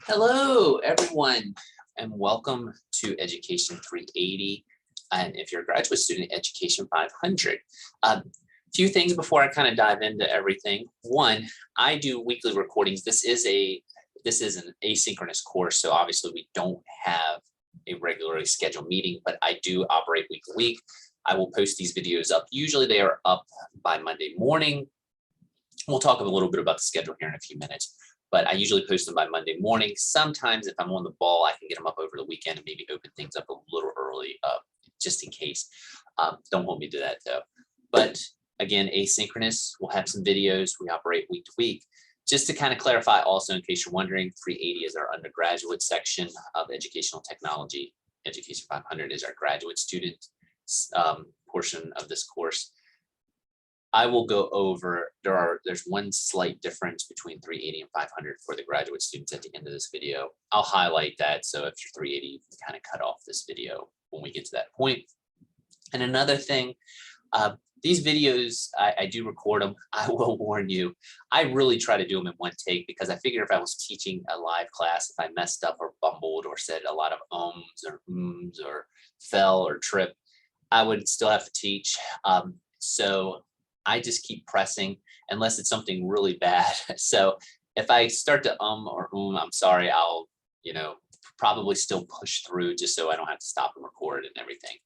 Hello, everyone, and welcome to Education 380. And if you're a graduate student, Education 500. A few things before I kind of dive into everything. One, I do weekly recordings. This is an asynchronous course, so obviously we don't have a regularly scheduled meeting, but I do operate week to week. I will post these videos up. Usually they are up by Monday morning. We'll talk a little bit about the schedule here in a few minutes, but I usually post them by Monday morning. Sometimes if I'm on the ball, I can get them up over the weekend and maybe open things up a little early, just in case. Don't hold me to that though. But again, asynchronous, we'll have some videos. We operate week to week. Just to kind of clarify also, in case you're wondering, 380 is our undergraduate section of educational technology. Education 500 is our graduate student portion of this course. I will go over, there's one slight difference between 380 and 500 for the graduate students at the end of this video. I'll highlight that, so if you're 380, you can kind of cut off this video when we get to that point. And another thing, these videos, I do record them. I will warn you, I really try to do them in one take because I figure if I was teaching a live class, if I messed up or bumbled or said a lot of ums or or fell or tripped, I would still have to teach. So I just keep pressing unless it's something really bad. So if I start to or I'm sorry, I'll, probably still push through just so I don't have to stop and record and everything.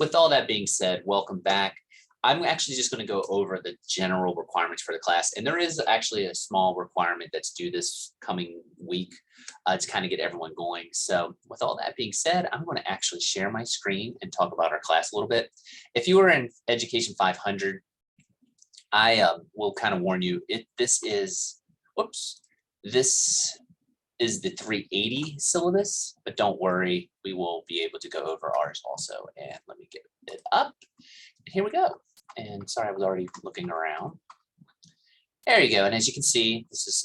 With all that being said, welcome back. I'm actually just going to go over the general requirements for the class. And there is actually a small requirement that's due this coming week to kind of get everyone going. So with all that being said, I'm going to actually share my screen and talk about our class a little bit. If you were in Education 500, I will kind of warn you, this is the 380 syllabus, but don't worry, we will be able to go over ours also. And let me get it up. And here we go. And sorry, I was already looking around. There you go. And as you can see, this is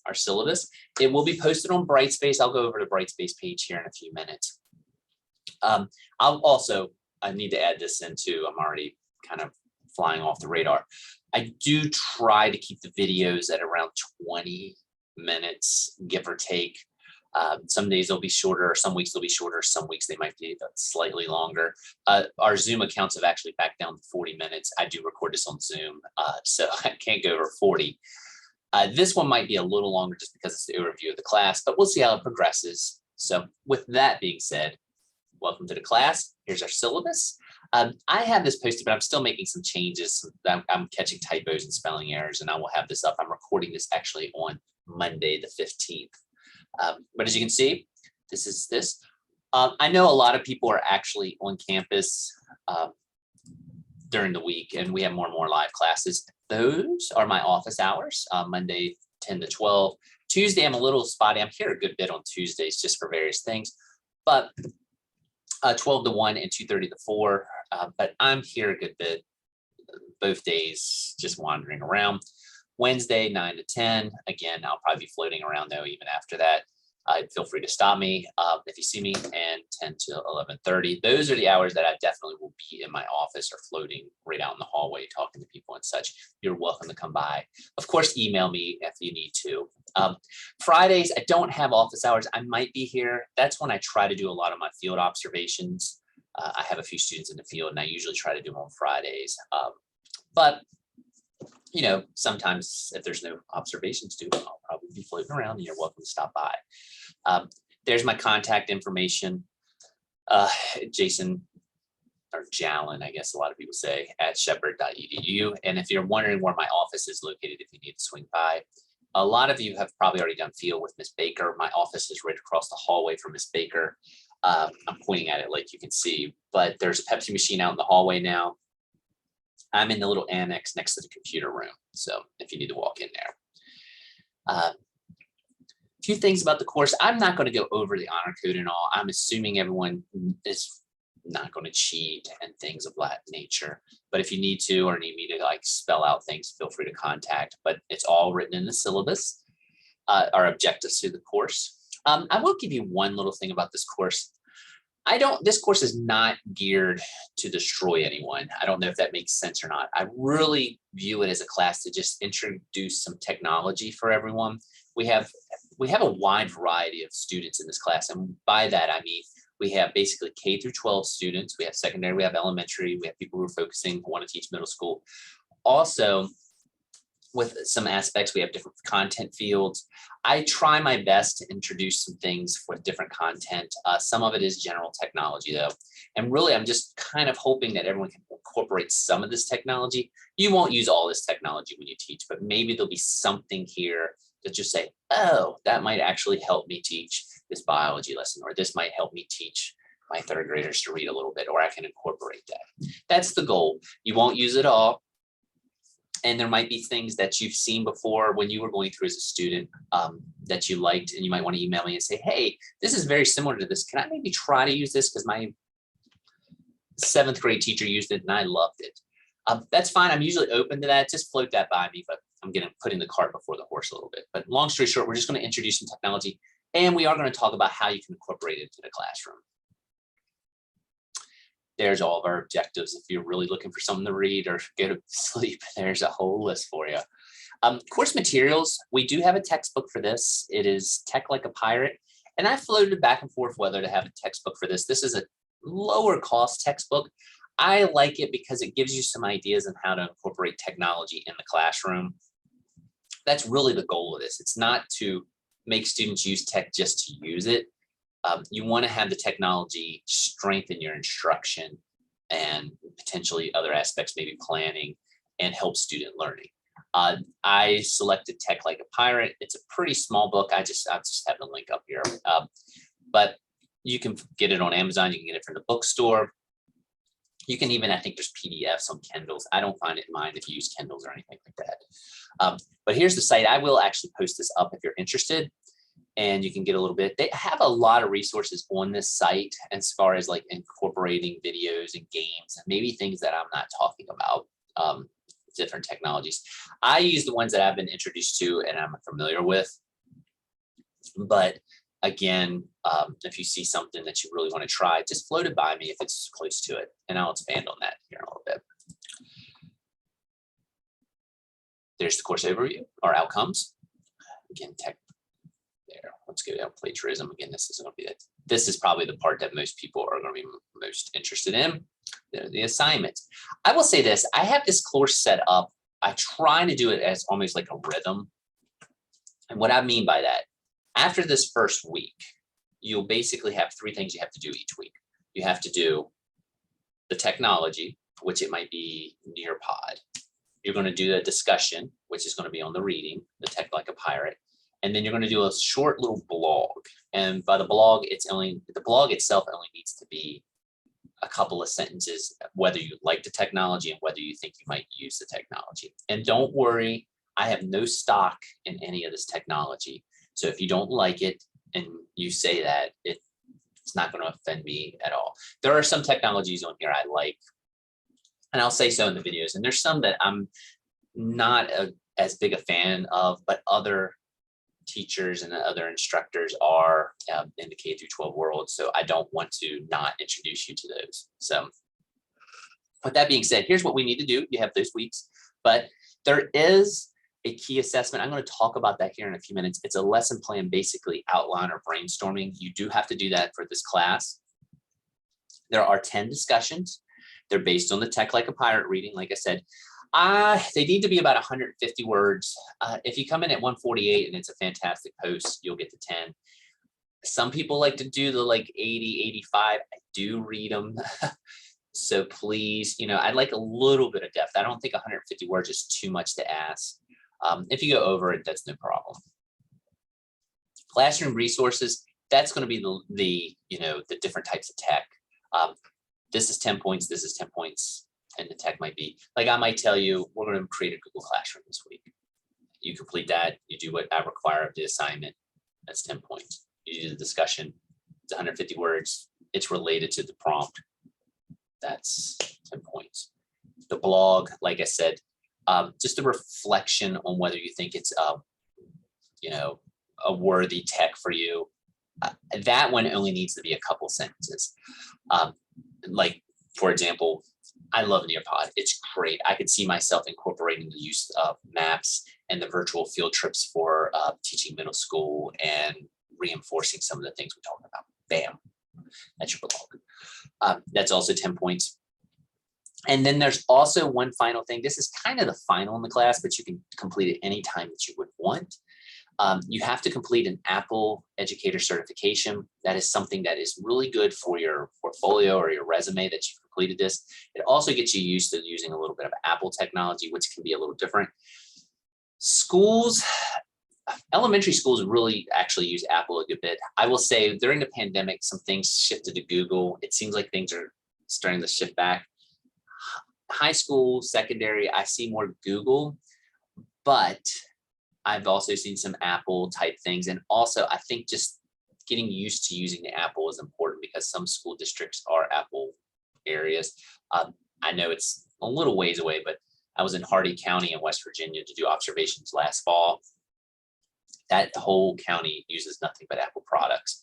our syllabus. It will be posted on Brightspace. I'll go over the Brightspace page here in a few minutes. I need to add this in too. I'm already kind of flying off the radar. I do try to keep the videos at around 20 minutes, give or take. Some days they'll be shorter, some weeks they'll be shorter, some weeks they might be slightly longer. Our Zoom accounts have actually backed down to 40 minutes. I do record this on Zoom, so I can't go over 40. This one might be a little longer just because it's the overview of the class, but we'll see how it progresses. So with that being said, welcome to the class. Here's our syllabus. I have this posted, but I'm still making some changes. I'm catching typos and spelling errors, and I will have this up. I'm recording this actually on Monday, the 15th. But as you can see, this is this. I know a lot of people are actually on campus during the week, and we have more and more live classes. Those are my office hours, Monday 10 to 12. Tuesday, I'm a little spotty. I'm here a good bit on Tuesdays just for various things, but 12 to 1 and 2:30 to 4. But I'm here a good bit both days, just wandering around. Wednesday, 9 to 10. Again, I'll probably be floating around though, even after that. Feel free to stop me if you see me, and 10 to 11:30. Those are the hours that I definitely will be in my office or floating right out in the hallway, talking to people and such. You're welcome to come by. Of course, email me if you need to. Fridays, I don't have office hours. I might be here. That's when I try to do a lot of my field observations. I have a few students in the field, and I usually try to do them on Fridays. But sometimes if there's no observations to, I'll probably be floating around, and you're welcome to stop by. There's my contact information. Jason, or Jalen, I guess a lot of people say, at shepherd.edu. And if you're wondering where my office is located, if you need to swing by, a lot of you have probably already done field with Miss Baker. My office is right across the hallway from Miss Baker. I'm pointing at it like you can see, but there's a Pepsi machine out in the hallway now. I'm in the little annex next to the computer room, so if you need to walk in there. A few things about the course. I'm not going to go over the honor code and all. I'm assuming everyone is not going to cheat and things of that nature. But if you need to, or need me to spell out things, feel free to contact. But it's all written in the syllabus, our objectives to the course. I will give you one little thing about this course. This course is not geared to destroy anyone. I don't know if that makes sense or not. I really view it as a class to just introduce some technology for everyone. We have we have a wide variety of students in this class. And by that, I mean, we have basically K through 12 students. We have secondary, we have elementary, we have people who are focusing, who want to teach middle school. Also, with some aspects, we have different content fields. I try my best to introduce some things with different content. Some of it is general technology though. And really, I'm just kind of hoping that everyone can incorporate some of this technology. You won't use all this technology when you teach, but maybe there'll be something here that just say, oh, that might actually help me teach this biology lesson, or this might help me teach my third graders to read a little bit, or I can incorporate that. That's the goal. You won't use it all. And there might be things that you've seen before when you were going through as a student that you liked, and you might want to email me and say, hey, this is very similar to this. Can I maybe try to use this? Because my 7th grade teacher used it and I loved it. That's fine. I'm usually open to that. Just float that by me, but I'm getting putting the cart before the horse a little bit. But long story short, we're just going to introduce some technology, and we are going to talk about how you can incorporate it into the classroom. There's all of our objectives. If you're really looking for something to read or go to sleep, there's a whole list for you. Course materials, we do have a textbook for this. It is Tech Like a Pirate. And I floated back and forth whether to have a textbook for this. This is a lower cost textbook. I like it because it gives you some ideas on how to incorporate technology in the classroom. That's really the goal of this. It's not to make students use tech just to use it. You want to have the technology strengthen your instruction and potentially other aspects, maybe planning, and help student learning. I selected Tech Like a Pirate. It's a pretty small book. I just have the link up here, but you can get it on Amazon. You can get it from the bookstore. You can even, I think there's PDFs on Kindles. I don't find it in mine if you use Kindles or anything like that. But here's the site. I will actually post this up if you're interested, and you can get a little bit. They have a lot of resources on this site as far as like incorporating videos and games and maybe things that I'm not talking about, different technologies. I use the ones that I've been introduced to and I'm familiar with. But again, if you see something that you really want to try, just float it by me if it's close to it, and I'll expand on that here in a little bit. There's the course overview, our outcomes. Again, tech. There. Let's go down plagiarism. Again, this isn't going to be it. This is probably the part that most people are going to be most interested in. The assignments. I will say this. I have this course set up. I try to do it as almost like a rhythm. And what I mean by that, after this first week, you'll basically have 3 things you have to do each week. You have to do the technology, which it might be Nearpod. You're going to do a discussion, which is going to be on the reading, the Tech Like a Pirate. And then you're going to do a short little blog. And by the blog, the blog itself only needs to be a couple of sentences, whether you like the technology and whether you think you might use the technology. And don't worry, I have no stock in any of this technology. So if you don't like it and you say that, it's not going to offend me at all. There are some technologies on here I like, and I'll say so in the videos. And there's some that I'm not as big a fan of, but other teachers and other instructors are in the K through 12 world. So I don't want to not introduce you to those. So with that being said, here's what we need to do. You have those weeks, but there is a key assessment. I'm going to talk about that here in a few minutes. It's a lesson plan, basically outline or brainstorming. You do have to do that for this class. There are 10 discussions. They're based on the Tech Like a Pirate reading. Like I said, they need to be about 150 words. If you come in at 148 and it's a fantastic post, you'll get to 10. Some people like to do the like 80, 85. I do read them. So please, I'd like a little bit of depth. I don't think 150 words is too much to ask. If you go over it, that's no problem. Classroom resources, that's going to be the different types of tech. This is 10 points. This is 10 points. And the tech might be, like I might tell you, we're going to create a Google Classroom this week. You complete that, you do what I require of the assignment, that's 10 points. You do the discussion, it's 150 words, it's related to the prompt, that's 10 points. The blog, like I said, just a reflection on whether you think it's a worthy tech for you. That one only needs to be a couple sentences. Like, for example, I love Nearpod. It's great. I could see myself incorporating the use of maps and the virtual field trips for teaching middle school and reinforcing some of the things we talked about. Bam, that's your blog. That's also 10 points. And then there's also one final thing. This is kind of the final in the class, but you can complete it anytime that you would want. You have to complete an Apple Educator certification. That is something that is really good for your portfolio or your resume that you've completed this. It also gets you used to using a little bit of Apple technology, which can be a little different. Schools, elementary schools really actually use Apple a good bit. I will say during the pandemic, some things shifted to Google. It seems like things are starting to shift back. High school, secondary, I see more Google, but I've also seen some Apple type things. And also I think just getting used to using the Apple is important because some school districts are Apple areas. I know it's a little ways away, but I was in Hardee County in West Virginia to do observations last fall. That whole county uses nothing but Apple products.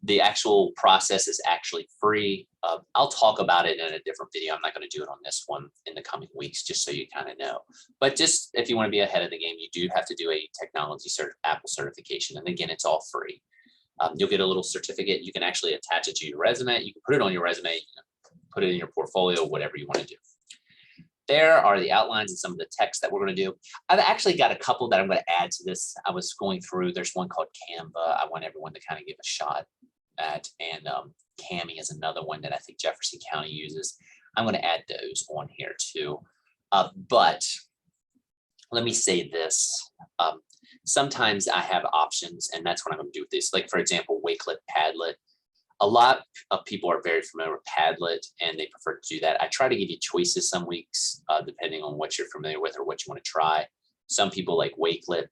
The actual process is actually free. I'll talk about it in a different video. I'm not going to do it on this one in the coming weeks, just so you kind of know. But just if you want to be ahead of the game, you do have to do a technology Apple certification. And again, it's all free. You'll get a little certificate. You can actually attach it to your resume. You can put it on your resume, put it in your portfolio, whatever you want to do. There are the outlines and some of the text that we're going to do. I've actually got a couple that I'm going to add to this. I was going through, there's one called Canva. I want everyone to kind of give a shot at, and Cami is another one that I think Jefferson County uses. I'm going to add those on here too. But let me say this. Sometimes I have options, and that's what I'm going to do with this. Like, for example, Wakelet, Padlet. A lot of people are very familiar with Padlet and they prefer to do that. I try to give you choices some weeks, depending on what you're familiar with or what you want to try. Some people like Wakelet.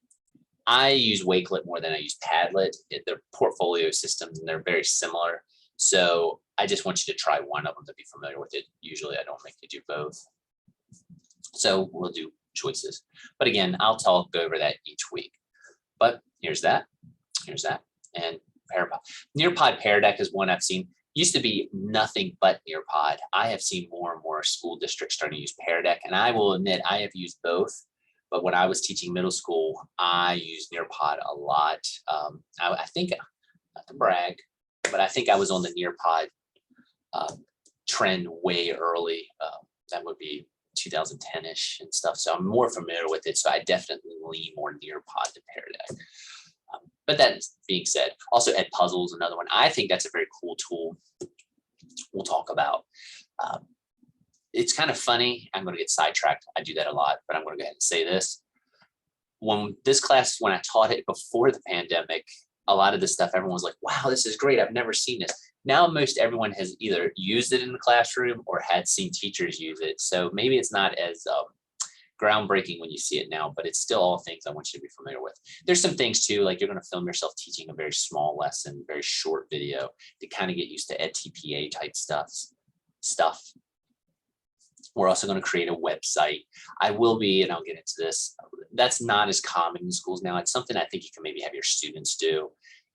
I use Wakelet more than I use Padlet. They're portfolio systems and they're very similar. So I just want you to try one of them to be familiar with it. Usually I don't make you do both. So we'll do choices. But again, I'll go over that each week. But here's that. Here's that. And Nearpod Pear Deck is one I've seen. Used to be nothing but Nearpod. I have seen more and more school districts starting to use Pear Deck, and I will admit I have used both. But when I was teaching middle school, I used Nearpod a lot. I think, not to brag, but I think I was on the Nearpod trend way early. That would be 2010-ish and stuff. So I'm more familiar with it. So I definitely lean more Nearpod than Pear Deck. But that being said, also Edpuzzle is another one. I think that's a very cool tool we'll talk about. It's kind of funny. I'm going to get sidetracked. I do that a lot, but I'm going to go ahead and say this. When this class, when I taught it before the pandemic, a lot of this stuff, everyone was like, wow, this is great. I've never seen this. Now, most everyone has either used it in the classroom or had seen teachers use it. So maybe it's not as groundbreaking when you see it now, but it's still all things I want you to be familiar with. There's some things too, like you're going to film yourself teaching a very small lesson, very short video to kind of get used to EdTPA type stuff. We're also going to create a website. I will be, and I'll get into this, that's not as common in schools now. It's something I think you can maybe have your students do.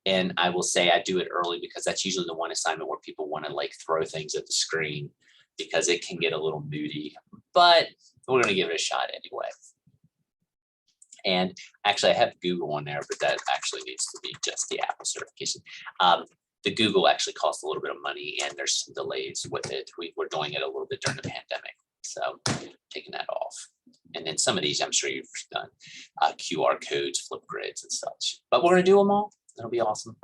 And I will say I do it early because that's usually the one assignment where people want to like throw things at the screen because it can get a little moody, but we're going to give it a shot anyway. And actually I have Google on there, but that actually needs to be just the Apple certification. The Google actually costs a little bit of money and there's some delays with it. We're doing it a little bit during the pandemic. So taking that off. And then some of these I'm sure you've done, QR codes, flip grids and such, but we're going to do them all. That'll be awesome.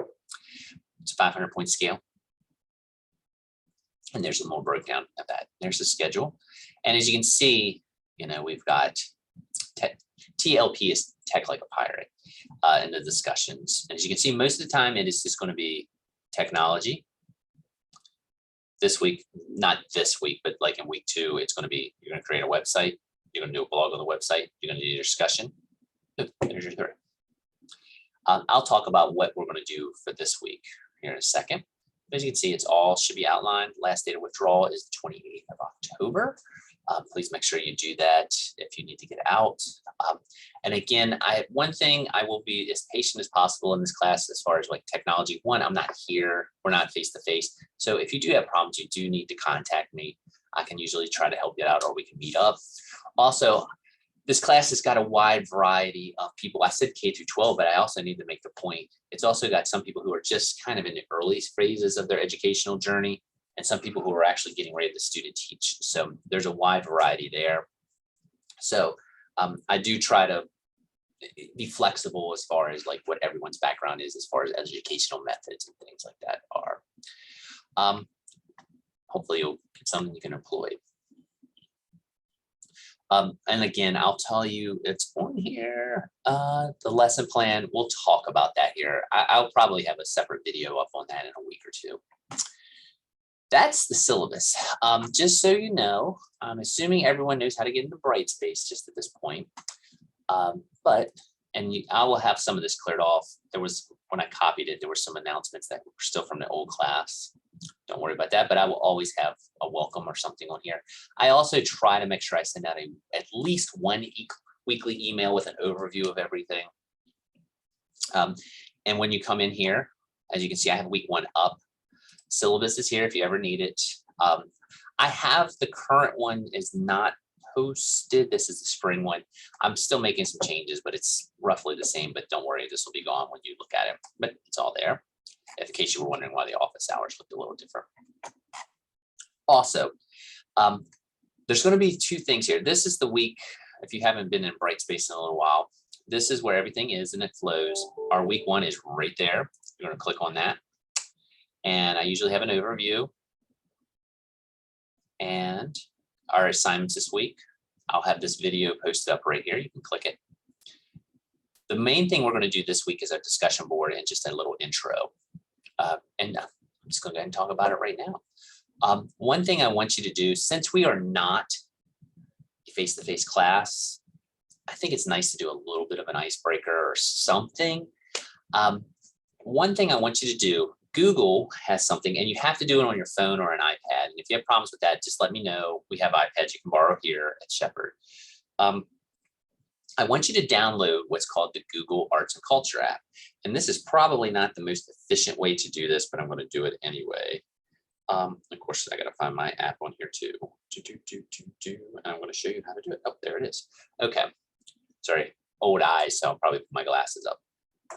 It's a 500-point scale. And there's a more breakdown of that. There's the schedule. And as you can see, you know, we've got TLP is Tech Like a Pirate in the discussions. And as you can see, most of the time it is just going to be technology. This week, not this week, but like in week 2, it's going to be, you're going to create a website. You're going to do a blog on the website. You're going to do a discussion. There's your 3. I'll talk about what we're going to do for this week here in a second. As you can see, it's all should be outlined. Last date of withdrawal is the 28th of October. Please make sure you do that if you need to get out. And again, one thing I will be as patient as possible in this class as far as like technology. One, I'm not here, we're not face to face. So if you do have problems, you do need to contact me. I can usually try to help you out, or we can meet up. Also, this class has got a wide variety of people. I said K through 12, but I also need to make the point. It's also got some people who are just kind of in the early phases of their educational journey, and some people who are actually getting ready to student teach. So there's a wide variety there. So I do try to be flexible as far as like what everyone's background is, as far as educational methods and things like that are. Hopefully you'll get something you can employ. And again, I'll tell you, it's on here, the lesson plan. We'll talk about that here. I'll probably have a separate video up on that in a week or two. That's the syllabus. Just so you know, I'm assuming everyone knows how to get into Brightspace just at this point. I will have some of this cleared off. There was, when I copied it, there were some announcements that were still from the old class. Don't worry about that, but I will always have a welcome or something on here. I also try to make sure I send out at least one weekly email with an overview of everything. And when you come in here, as you can see, I have week 1 up. Syllabus is here if you ever need it. I have the current one is not posted. This is the spring one. I'm still making some changes, but it's roughly the same, but don't worry, this will be gone when you look at it, but it's all there. In case you were wondering why the office hours looked a little different. Also, there's going to be 2 things here. This is the week, if you haven't been in Brightspace in a little while, this is where everything is and it flows. Our week 1 is right there. You're going to click on that. And I usually have an overview. And our assignments this week, I'll have this video posted up right here. You can click it. The main thing we're going to do this week is our discussion board and just a little intro. And I'm just going to go ahead and talk about it right now. One thing I want you to do, since we are not a face-to-face class, I think it's nice to do a little bit of an icebreaker or something. One thing I want you to do, Google has something, and you have to do it on your phone or an iPad. And if you have problems with that, just let me know. We have iPads you can borrow here at Shepherd. I want you to download what's called the Google Arts and Culture app. And this is probably not the most efficient way to do this, but I'm going to do it anyway. Of course, I got to find my app on here too. And I'm going to show you how to do it. Oh, there it is. Okay. Sorry, old eyes, so I'll probably put my glasses up.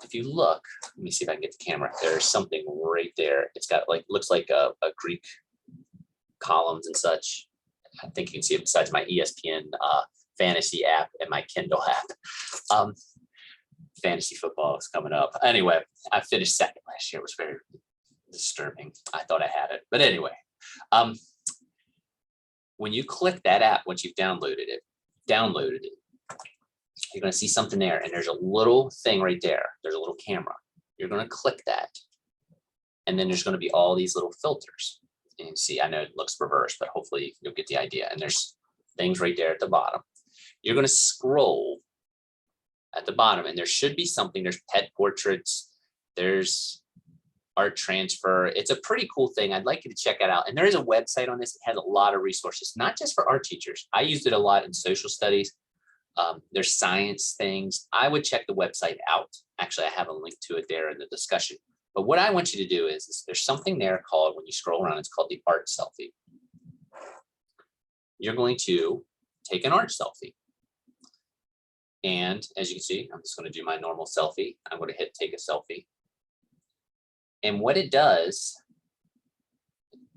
If you look, let me see if I can get the camera. There's something right there. It's got like, looks like a Greek columns and such. I think you can see it besides my ESPN fantasy app and my Kindle app. Fantasy football is coming up. Anyway, I finished second last year. It was very disturbing. I thought I had it, but anyway, when you click that app, once you've downloaded it, you're going to see something there, and there's a little thing right there. There's a little camera. You're going to click that, and then there's going to be all these little filters. And you see, I know it looks reversed, but hopefully you'll get the idea. And there's things right there at the bottom. You're going to scroll at the bottom, and there should be something. There's pet portraits. There's art transfer. It's a pretty cool thing. I'd like you to check it out. And there is a website on this. It has a lot of resources, not just for art teachers. I used it a lot in social studies. There's science things. I would check the website out. Actually, I have a link to it there in the discussion. But what I want you to do is there's something there called, when you scroll around, it's called the art selfie. You're going to take an art selfie. And as you can see, I'm just going to do my normal selfie. I'm going to hit take a selfie. And what it does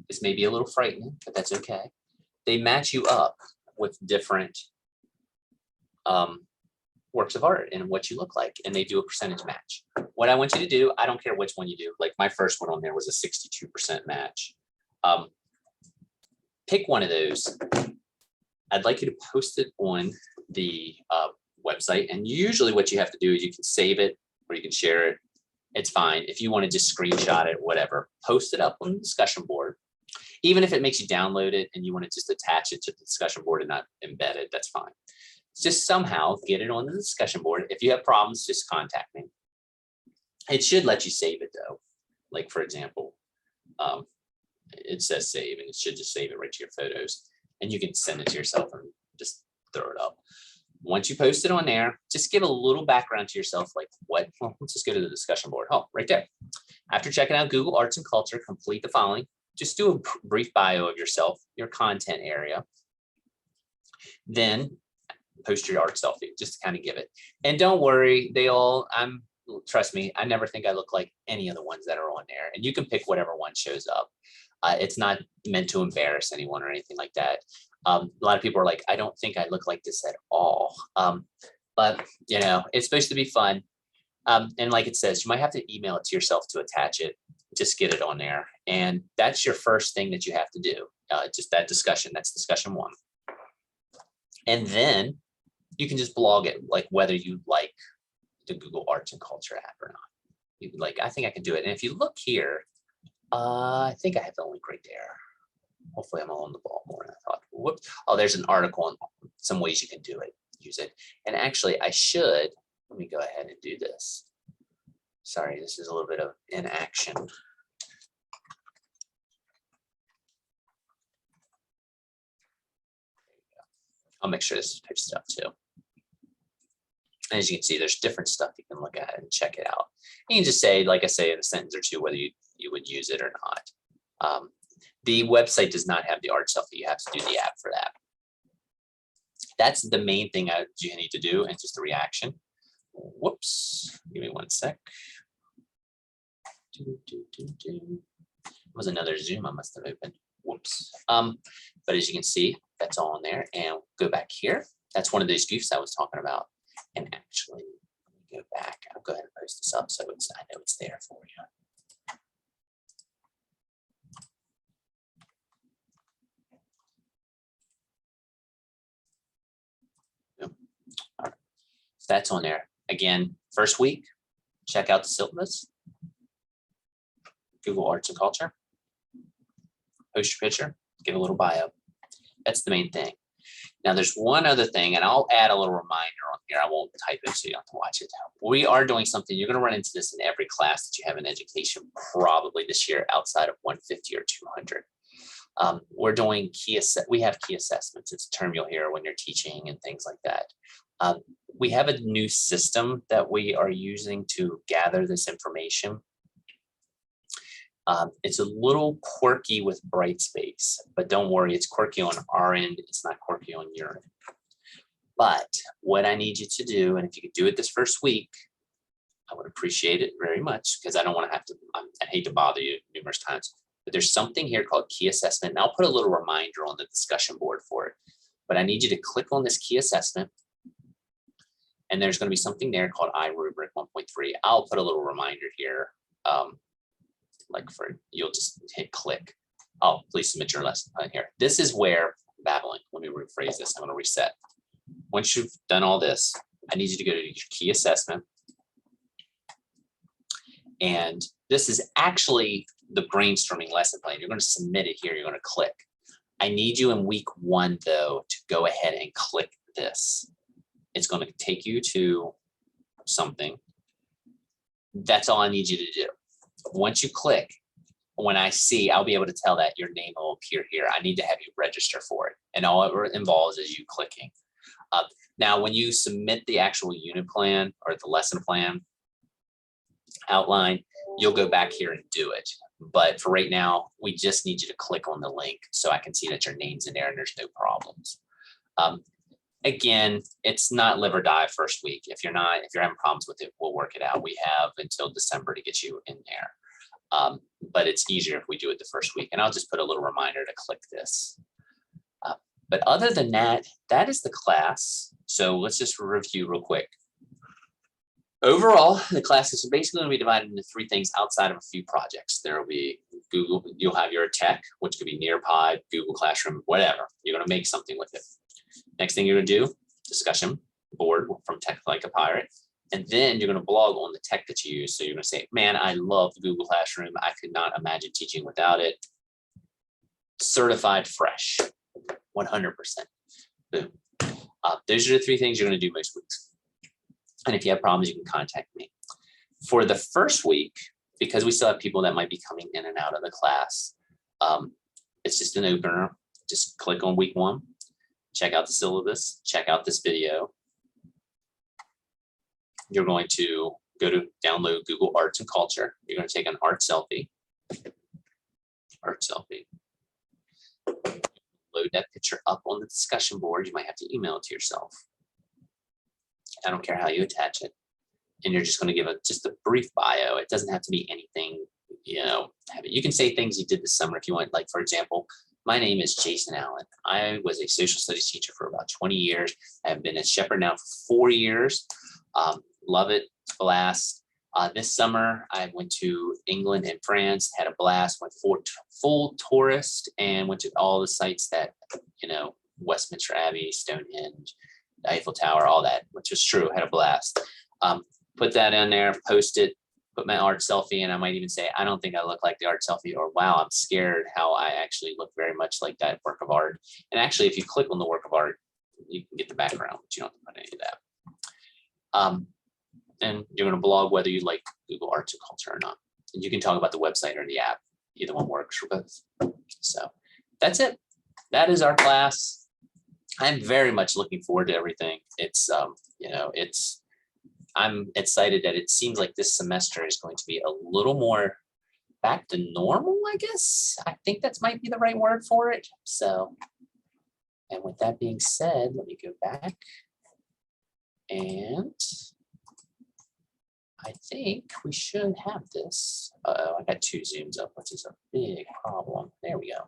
is maybe a little frightening, but that's okay. They match you up with different works of art and what you look like, and they do a percentage match. What I want you to do, I don't care which one you do. Like my first one on there was a 62% match. Pick one of those. I'd like you to post it on the website, and usually what you have to do is you can save it or you can share it. It's fine. If you want to just screenshot it, whatever, post it up on the discussion board. Even if it makes you download it and you want to just attach it to the discussion board and not embed it, that's fine. Just somehow get it on the discussion board. If you have problems, just contact me. It should let you save it though. Like for example, it says save, and it should just save it right to your photos. and you can send it to yourself and just throw it up. Once you post it on there, just give a little background to yourself, like what, well, let's just go to the discussion board. Oh, right there. After checking out Google Arts and Culture, complete the following. Just do a brief bio of yourself, your content area. Then post your art selfie, just to kind of give it. And don't worry, trust me, I never think I look like any of the ones that are on there. And you can pick whatever one shows up. It's not meant to embarrass anyone or anything like that. A lot of people are like, I don't think I look like this at all. But you know, it's supposed to be fun. And like it says, you might have to email it to yourself to attach it. Just get it on there. And that's your first thing that you have to do. Just that discussion, that's discussion 1. And then you can just blog it, like whether you like the Google Arts and Culture app or not. You like, I think I can do it. And if you look here, I think I have the link right there. Hopefully I'm on the ball more than I thought. Whoops. Oh, there's an article on some ways you can do it, use it. And actually let me go ahead and do this. Sorry, this is a little bit of inaction. I'll make sure this is posted up too. And as you can see, there's different stuff you can look at and check it out. You can just say, like I say in a sentence or two, whether you would use it or not. The website does not have the art stuff, you have to do the app for that. That's the main thing you need to do, and just a reaction. Whoops, give me 1 sec. It was another Zoom I must have opened. Whoops. But as you can see, that's all in there. And go back here. That's one of those goofs I was talking about. And actually, let me go back. I'll go ahead and post this up so I know it's there for you. All right. So that's on there. Again, first week, check out the syllabus. Google Arts and Culture. Post your picture, give a little bio. That's the main thing. Now there's one other thing, and I'll add a little reminder on here. I won't type it so you don't have to watch it. We are doing something, you're gonna run into this in every class that you have in education, probably this year outside of 150 or 200. We're doing we have key assessments. It's a term you'll hear when you're teaching and things like that. We have a new system that we are using to gather this information. It's a little quirky with Brightspace, but don't worry, it's quirky on our end. It's not quirky on your end. But what I need you to do, and if you could do it this first week, I would appreciate it very much, because I don't want to have to, I hate to bother you numerous times, but there's something here called key assessment. And I'll put a little reminder on the discussion board for it, but I need you to click on this key assessment. And there's going to be something there called iRubric 1.3. I'll put a little reminder here. You'll just hit click. Oh, please submit your lesson here. This is where babbling. Let me rephrase this. I'm going to reset. Once you've done all this, I need you to go to your key assessment. And this is actually the brainstorming lesson plan. You're going to submit it here. You're going to click. I need you in week 1, though, to go ahead and click this. It's going to take you to something. That's all I need you to do. Once you click, when I see, I'll be able to tell that your name will appear here. I need to have you register for it. And all it involves is you clicking. Now, when you submit the actual unit plan or the lesson plan outline, you'll go back here and do it. But for right now, we just need you to click on the link so I can see that your name's in there and there's no problems. Again, it's not live or die first week. If you're having problems with it, we'll work it out. We have until December to get you in there. But it's easier if we do it the first week. And I'll just put a little reminder to click this. But other than that, that is the class. So let's just review real quick. Overall, the class is basically going to be divided into 3 things outside of a few projects. There will be Google, you'll have your tech, which could be Nearpod, Google Classroom, whatever. You're going to make something with it. Next thing you're going to do, discussion board from Tech Like a Pirate. And then you're going to blog on the tech that you use. So you're going to say, man, I love the Google Classroom. I could not imagine teaching without it. Certified fresh, 100%. Boom. Those are the 3 things you're going to do most weeks. And if you have problems, you can contact me. For the first week, because we still have people that might be coming in and out of the class, it's just an opener. just click on week 1, check out the syllabus, check out this video. You're going to go to download Google Arts and Culture. You're going to take an art selfie. Art selfie. Load that picture up on the discussion board. You might have to email it to yourself. I don't care how you attach it. And you're just going to give just a brief bio. It doesn't have to be anything, you know, you can say things you did this summer if you want. Like, for example, my name is Jason Allen. I was a social studies teacher for about 20 years. I've been at Shepherd now for 4 years. Love it. Blast. This summer, I went to England and France, had a blast, went full tourist, and went to all the sites that, you know, Westminster Abbey, Stonehenge, the Eiffel Tower, all that, which was true, had a blast. Put that in there, post it, put my art selfie, and I might even say, I don't think I look like the art selfie, or wow, I'm scared how I actually look very much like that work of art. And actually, if you click on the work of art, you can get the background, but you don't have to put any of that. And you're going to blog whether you like Google Arts or Culture or not. And you can talk about the website or the app. Either one works for both. So that's it. That is our class. I'm very much looking forward to everything. It's, you know, I'm excited that it seems like this semester is going to be a little more back to normal, I guess. I think that might be the right word for it. So, and with that being said, let me go back. And I think we should have this. I got 2 Zooms up, which is a big problem. There we go.